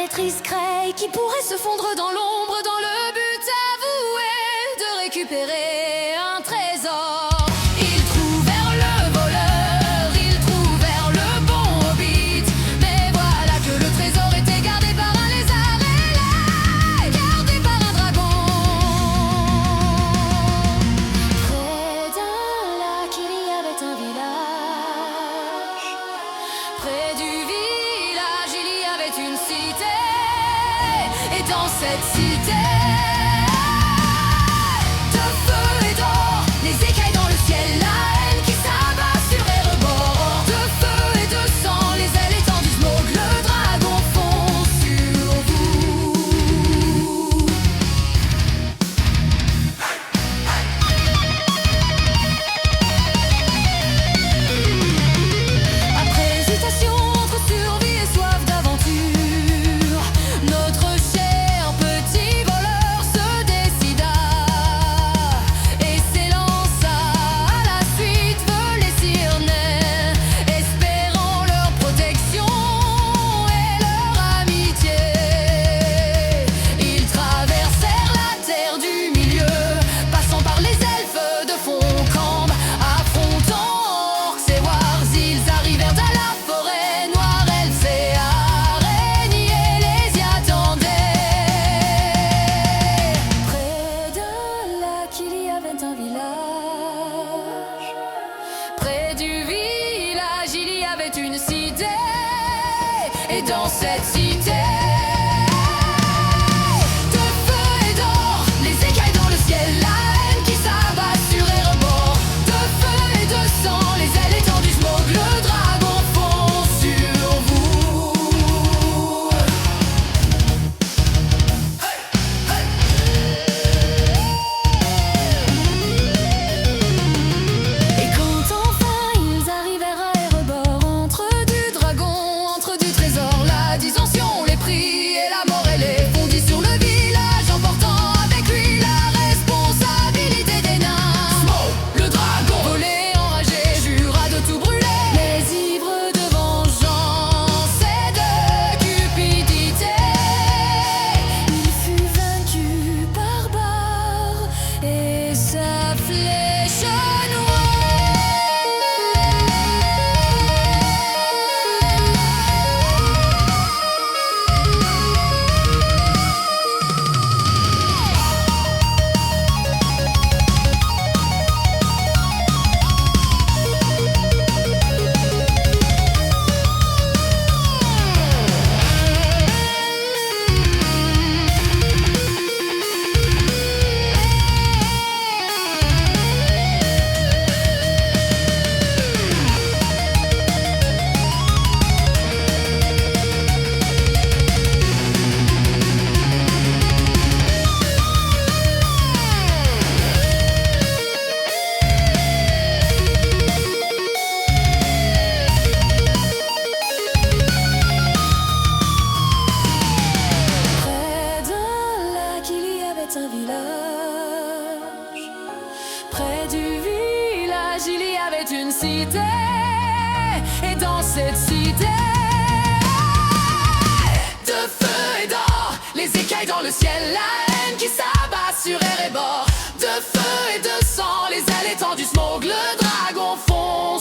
être discret qui pourrait se fondre dans l'ombre dans le but avoué de récupérer un trésor. Ils trouvèrent le voleur, ils trouvèrent le bon hobbit, mais voilà que le trésor était gardé par un lézard ailé, gardé par un dragon. Près d'un lac il y avait un village. Près du village il y avait une cité. Et dans cette cité, de feu et d'or, les écailles dans le ciel, la haine qui s'abat sur les rebords. De feu et de sang, les ailes étendues smoke, le dragon fond sur vous. Après hésitation entre survie et soif d'aventure, notre cher petit voleur se décida et s'élança à la suite, volait Cyrnais, espérant leur protection et leur amitié. Ils traversèrent la terre du milieu, passant par les elfes de Foncambe, affrontant orcs et wars. Ils arrivèrent à la forêt noire, elfes et araignées les y attendaient. Près d'un lac il y avait un village. Près du village il y avait une cité. Et dans cette cité, de feu et d'or, les écailles dans le ciel, la haine qui s'abat sur les rebords. De feu et de sang, les ailes étendues smoke, le dragon fond sur vous. Et quand enfin ils arrivèrent à Erebor, entre du dragon, entre du trésor, la dissension les prit et la mort elle les fondit sur le village, emportant avec lui la responsabilité des nains. Smoke, le dragon, volé, enragé, jura de tout brûler, mais ivre de vengeance et de cupidité, il fut vaincu par Barre et sa flèche noire. Près d'un lac il y avait un village. Près du village il y avait une cité. Et dans cette cité, de feu et d'or, les écailles dans le ciel, la haine qui s'abat sur Erebor. De feu et de sang, les ailes étendues smoke, le dragon fond